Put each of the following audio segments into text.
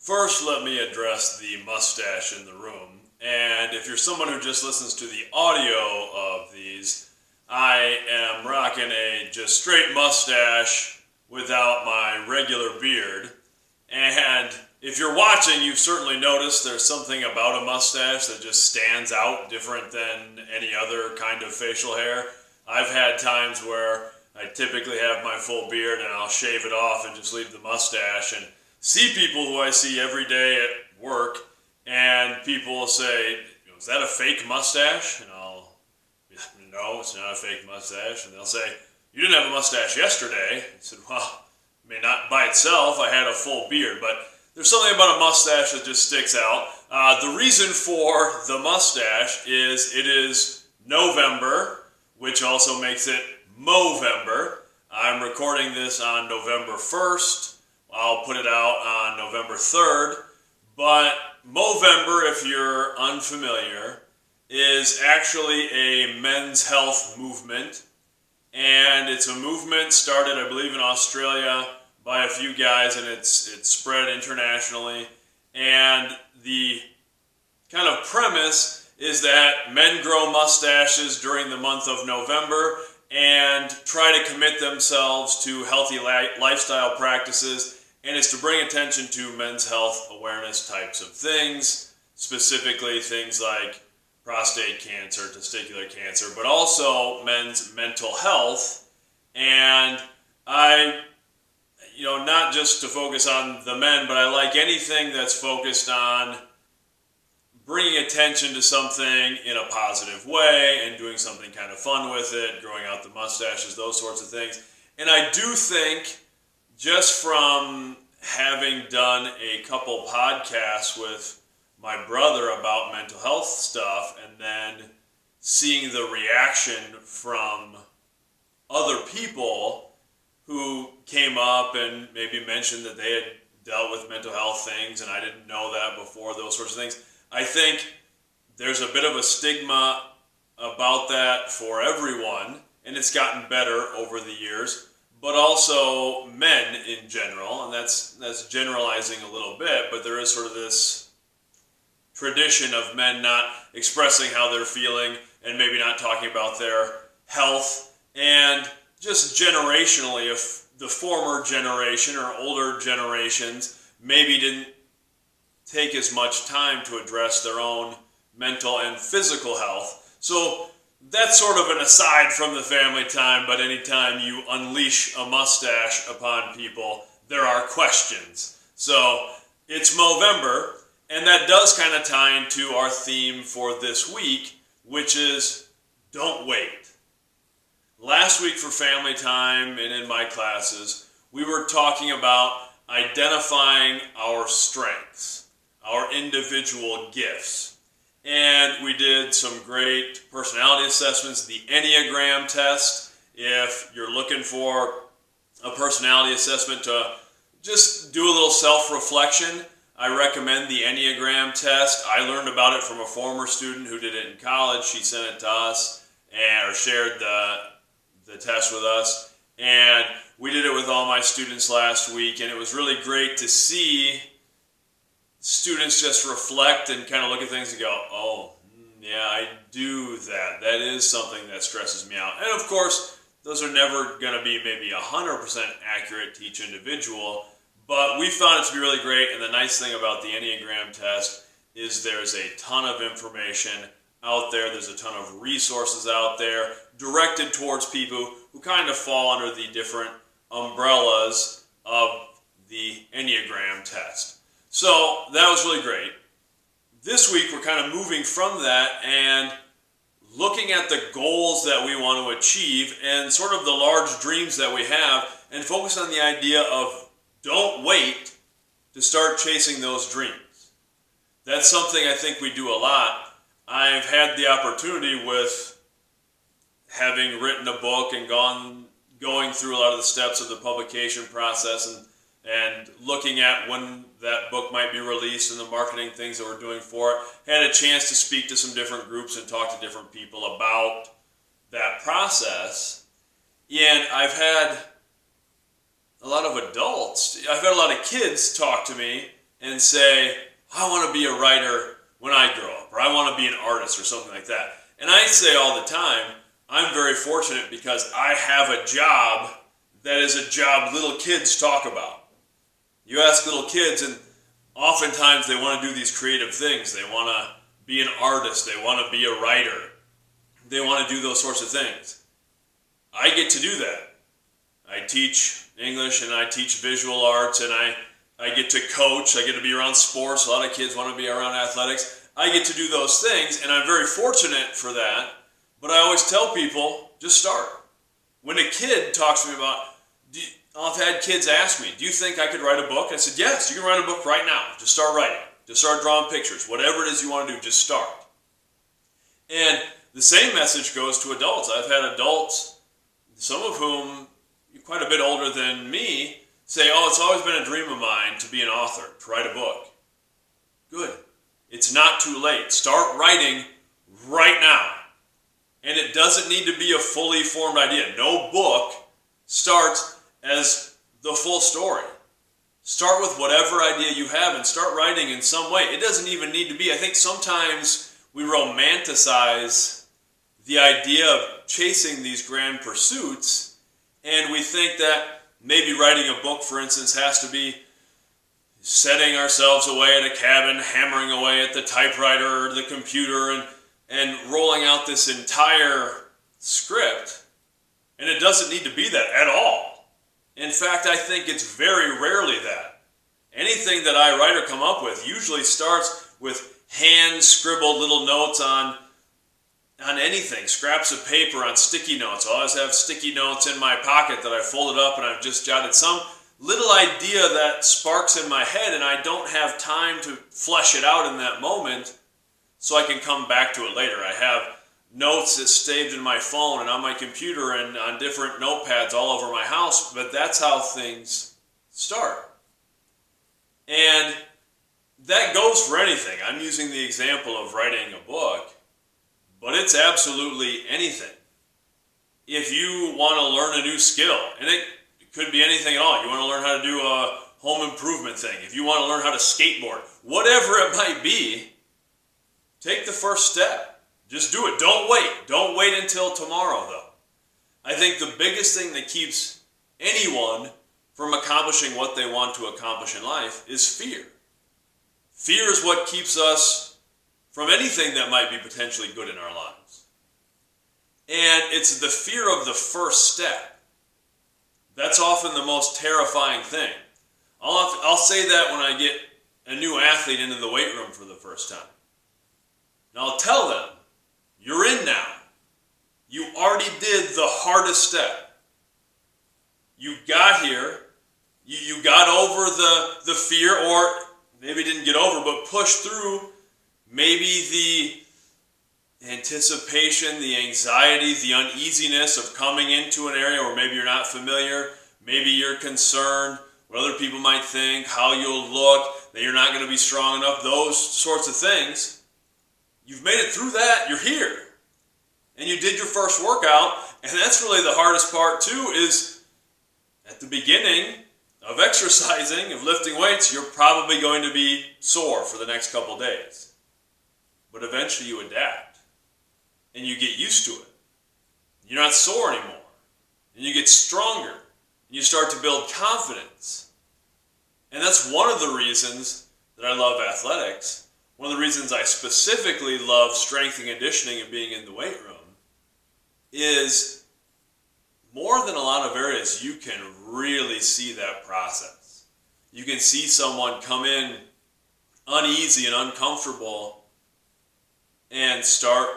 First, let me address the mustache in the room. And if you're someone who just listens to the audio of these, I am rocking a just straight mustache without my regular beard. And if you're watching, you've certainly noticed there's something about a mustache that just stands out different than any other kind of facial hair. I've had times where I typically have my full beard and I'll shave it off and just leave the mustache and see people who I see every day at work, and people will say, "Is that a fake mustache?" And I'll, "No, it's not a fake mustache." And they'll say, "You didn't have a mustache yesterday." I said, "Well, I mean, not by itself, I had a full beard, but there's something about a mustache that just sticks out." The reason for the mustache is it is November, which also makes it Movember. I'm recording this on November 1st. I'll put it out on November 3rd. But Movember, if you're unfamiliar, is actually a men's health movement. And it's a movement started, I believe, in Australia by a few guys, and it's spread internationally. And the kind of premise is that men grow mustaches during the month of November and try to commit themselves to healthy lifestyle practices, and it's to bring attention to men's health awareness types of things, specifically things like prostate cancer, testicular cancer, but also men's mental health. And not just to focus on the men, but I like anything that's focused on bringing attention to something in a positive way and doing something kind of fun with it, growing out the mustaches, those sorts of things. And I do think, just from having done a couple podcasts with my brother about mental health stuff and then seeing the reaction from other people who came up and maybe mentioned that they had dealt with mental health things and I didn't know that before, those sorts of things, I think there's a bit of a stigma about that for everyone, and it's gotten better over the years, but also men in general, and that's generalizing a little bit, but there is sort of this tradition of men not expressing how they're feeling and maybe not talking about their health. And just generationally, if the former generation or older generations maybe didn't take as much time to address their own mental and physical health. So that's sort of an aside from the family time, but anytime you unleash a mustache upon people, there are questions. So it's Movember, and that does kind of tie into our theme for this week, which is don't wait. Last week for family time and in my classes, we were talking about identifying our strengths, our individual gifts. And we did some great personality assessments, the Enneagram test. If you're looking for a personality assessment to just do a little self-reflection, I recommend the Enneagram test. I learned about it from a former student who did it in college. She sent it to us or shared the test with us. And we did it with all my students last week, and it was really great to see students just reflect and kind of look at things and go, "Oh, yeah, I do that. That is something that stresses me out." And of course, those are never going to be maybe 100% accurate to each individual, but we found it to be really great. And the nice thing about the Enneagram test is there's a ton of information out there. There's a ton of resources out there directed towards people who kind of fall under the different umbrellas of the Enneagram test. So that was really great. This week we're kind of moving from that and looking at the goals that we want to achieve and sort of the large dreams that we have, and focus on the idea of don't wait to start chasing those dreams. That's something I think we do a lot. I've had the opportunity, with having written a book and going through a lot of the steps of the publication process and looking at when that book might be released and the marketing things that we're doing for it, had a chance to speak to some different groups and talk to different people about that process. And I've had a lot of adults, I've had a lot of kids talk to me and say, I want to be a writer when I grow up, or I want to be an artist or something like that. And I say all the time, I'm very fortunate because I have a job that is a job little kids talk about. You ask little kids, and oftentimes they want to do these creative things. They want to be an artist. They want to be a writer. They want to do those sorts of things. I get to do that. I teach English and I teach visual arts, and I get to coach. I get to be around sports. A lot of kids want to be around athletics. I get to do those things, and I'm very fortunate for that. But I always tell people, just start. When a kid talks to me about, I've had kids ask me, do you think I could write a book? I said, yes, you can write a book right now. Just start writing. Just start drawing pictures. Whatever it is you want to do, just start. And the same message goes to adults. I've had adults, some of whom quite a bit older than me, say, oh, it's always been a dream of mine to be an author, to write a book. Good. It's not too late. Start writing right now. And it doesn't need to be a fully formed idea. No book starts as the full story. Start with whatever idea you have and start writing in some way. It doesn't even need to be. I think sometimes we romanticize the idea of chasing these grand pursuits, and we think that maybe writing a book, for instance, has to be setting ourselves away at a cabin, hammering away at the typewriter or the computer, and rolling out this entire script. And it doesn't need to be that at all. In fact, I think it's very rarely that. Anything that I write or come up with usually starts with hand-scribbled little notes on anything, scraps of paper, on sticky notes. I always have sticky notes in my pocket that I folded up and I've just jotted some little idea that sparks in my head, and I don't have time to flesh it out in that moment so I can come back to it later. I have notes that's saved in my phone and on my computer and on different notepads all over my house, but that's how things start. And that goes for anything. I'm using the example of writing a book, but it's absolutely anything. If you want to learn a new skill, and it could be anything at all. You want to learn how to do a home improvement thing. If you want to learn how to skateboard, whatever it might be, take the first step. Just do it. Don't wait. Don't wait until tomorrow, though. I think the biggest thing that keeps anyone from accomplishing what they want to accomplish in life is fear. Fear is what keeps us from anything that might be potentially good in our lives. And it's the fear of the first step. That's often the most terrifying thing. I'll say that when I get a new athlete into the weight room for the first time. And I'll tell them, you're in now. You already did the hardest step. You got here. You got over the fear, or maybe didn't get over, but pushed through maybe the anticipation, the anxiety, the uneasiness of coming into an area where maybe you're not familiar, maybe you're concerned, what other people might think, how you'll look, that you're not going to be strong enough, those sorts of things. You've made it through that, you're here. And you did your first workout, and that's really the hardest part too, is at the beginning of exercising, of lifting weights, you're probably going to be sore for the next couple days. But eventually you adapt, and you get used to it. You're not sore anymore, and you get stronger, and you start to build confidence. And that's one of the reasons that I love athletics. One of the reasons I specifically love strength and conditioning and being in the weight room is more than a lot of areas, you can really see that process. You can see someone come in uneasy and uncomfortable and start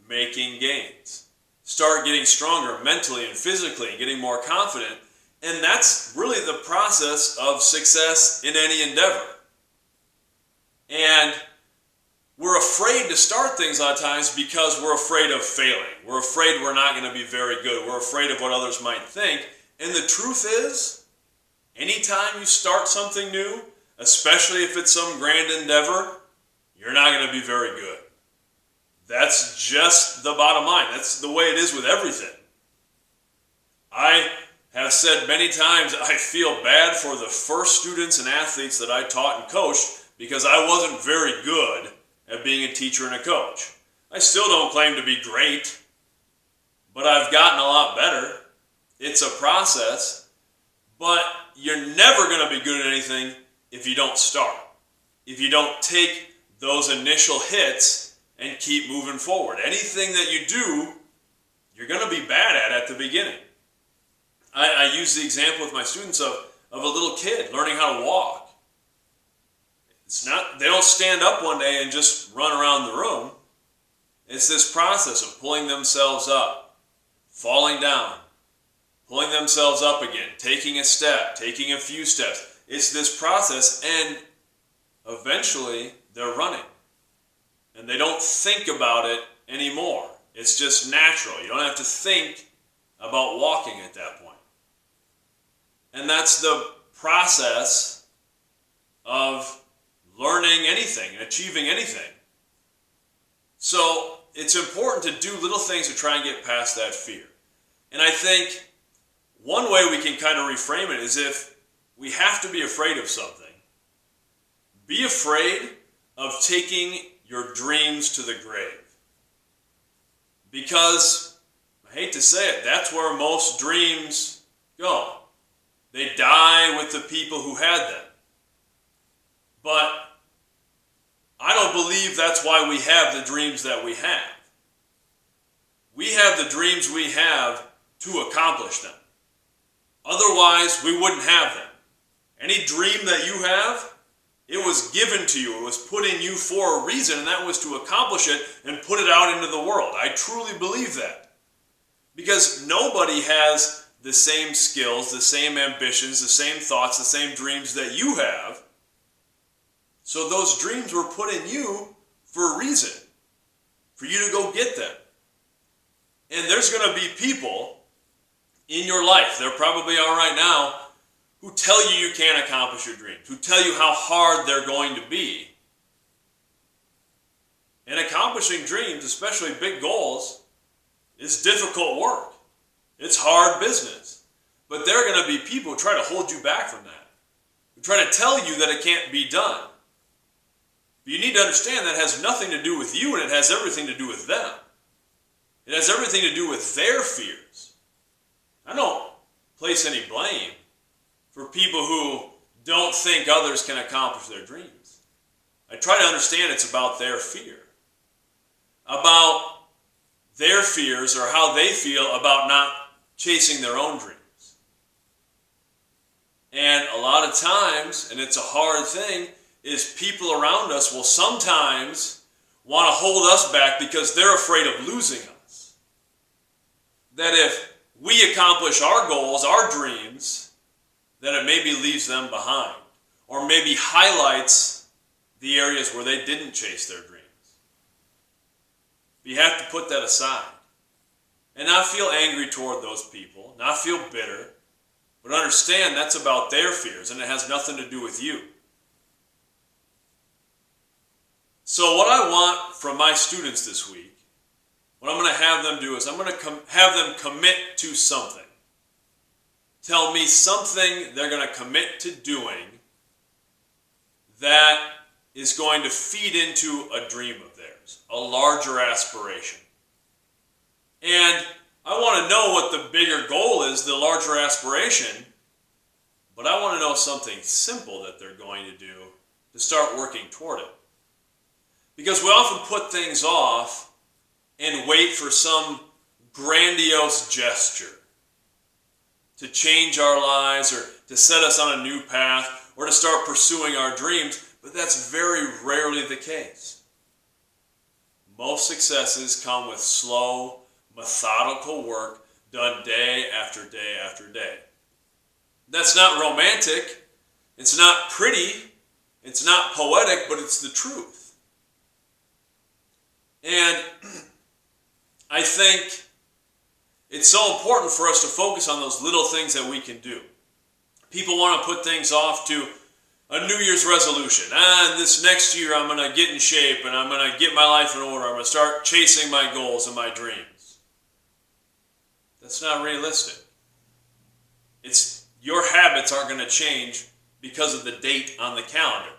making gains. Start getting stronger mentally and physically, getting more confident. And that's really the process of success in any endeavor. And we're afraid to start things a lot of times because we're afraid of failing. We're afraid we're not going to be very good. We're afraid of what others might think. And the truth is, anytime you start something new, especially if it's some grand endeavor, you're not going to be very good. That's just the bottom line. That's the way it is with everything. I have said many times I feel bad for the first students and athletes that I taught and coached because I wasn't very good at being a teacher and a coach. I still don't claim to be great, but I've gotten a lot better. It's a process, but you're never going to be good at anything if you don't start. If you don't take those initial hits and keep moving forward. Anything that you do, you're going to be bad at the beginning. I use the example with my students of a little kid learning how to walk. They don't stand up one day and just run around the room. It's this process of pulling themselves up, falling down, pulling themselves up again, taking a step, taking a few steps. It's this process, and eventually they're running. And they don't think about it anymore. It's just natural. You don't have to think about walking at that point. And that's the process of learning anything and achieving anything. So it's important to do little things to try and get past that fear. And I think one way we can kind of reframe it is if we have to be afraid of something, be afraid of taking your dreams to the grave. Because, I hate to say it, that's where most dreams go. They die with the people who had them. But I don't believe that's why we have the dreams that we have. We have the dreams we have to accomplish them. Otherwise, we wouldn't have them. Any dream that you have, it was given to you. It was put in you for a reason, and that was to accomplish it and put it out into the world. I truly believe that. Because nobody has the same skills, the same ambitions, the same thoughts, the same dreams that you have. So those dreams were put in you for a reason, for you to go get them. And there's going to be people in your life, there probably are right now, who tell you you can't accomplish your dreams, who tell you how hard they're going to be. And accomplishing dreams, especially big goals, is difficult work. It's hard business. But there are going to be people who try to hold you back from that, who try to tell you that it can't be done. But you need to understand that has nothing to do with you, and it has everything to do with them. It has everything to do with their fears. I don't place any blame for people who don't think others can accomplish their dreams. I try to understand it's about their fear. About their fears or how they feel about not chasing their own dreams. And a lot of times, and it's a hard thing, is people around us will sometimes want to hold us back because they're afraid of losing us. That if we accomplish our goals, our dreams, then it maybe leaves them behind, or maybe highlights the areas where they didn't chase their dreams. But you have to put that aside and not feel angry toward those people, not feel bitter, but understand that's about their fears and it has nothing to do with you. So what I want from my students this week, what I'm going to have them do is I'm going to have them commit to something. Tell me something they're going to commit to doing that is going to feed into a dream of theirs, a larger aspiration. And I want to know what the bigger goal is, the larger aspiration, but I want to know something simple that they're going to do to start working toward it. Because we often put things off and wait for some grandiose gesture to change our lives or to set us on a new path or to start pursuing our dreams, but that's very rarely the case. Most successes come with slow, methodical work done day after day after day. That's not romantic, it's not pretty, it's not poetic, but it's the truth. And I think it's so important for us to focus on those little things that we can do. People want to put things off to a New Year's resolution. This next year I'm going to get in shape and I'm going to get my life in order. I'm going to start chasing my goals and my dreams. That's not realistic. Your habits aren't going to change because of the date on the calendar.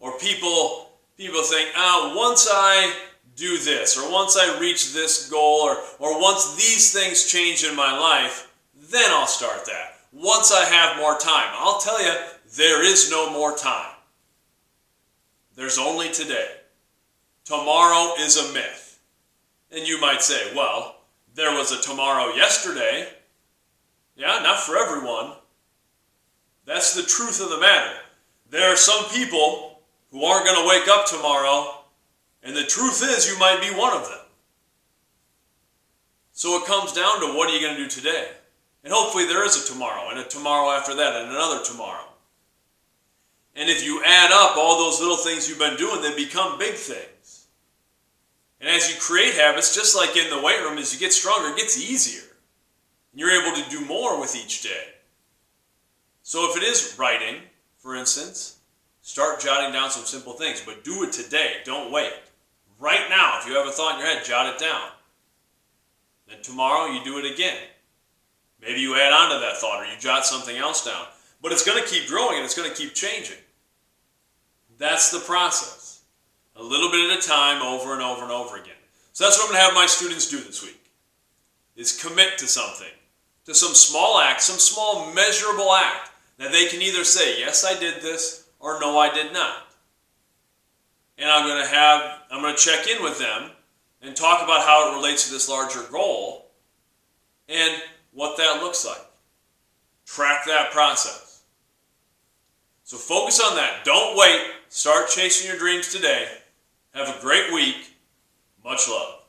Or people think, once I do this, or once I reach this goal, or once these things change in my life, then I'll start that. Once I have more time. I'll tell you, there is no more time. There's only today. Tomorrow is a myth. And you might say, well, there was a tomorrow yesterday. Yeah, not for everyone. That's the truth of the matter. There are some people who aren't going to wake up tomorrow, and the truth is you might be one of them. So it comes down to, what are you going to do today? And hopefully there is a tomorrow, and a tomorrow after that, and another tomorrow. And if you add up all those little things you've been doing, they become big things. And as you create habits, just like in the weight room, as you get stronger, it gets easier. And you're able to do more with each day. So if it is writing, for instance, start jotting down some simple things, but do it today. Don't wait. Right now, if you have a thought in your head, jot it down. Then tomorrow you do it again. Maybe you add on to that thought, or you jot something else down. But it's going to keep growing, and it's going to keep changing. That's the process. A little bit at a time, over and over and over again. So that's what I'm going to have my students do this week, is commit to something, to some small act, some small measurable act, that they can either say, yes, I did this, or no, I did not. And I'm going to check in with them and talk about how it relates to this larger goal and what that looks like. Track that process. So focus on that. Don't wait. Start chasing your dreams today. Have a great week. Much love.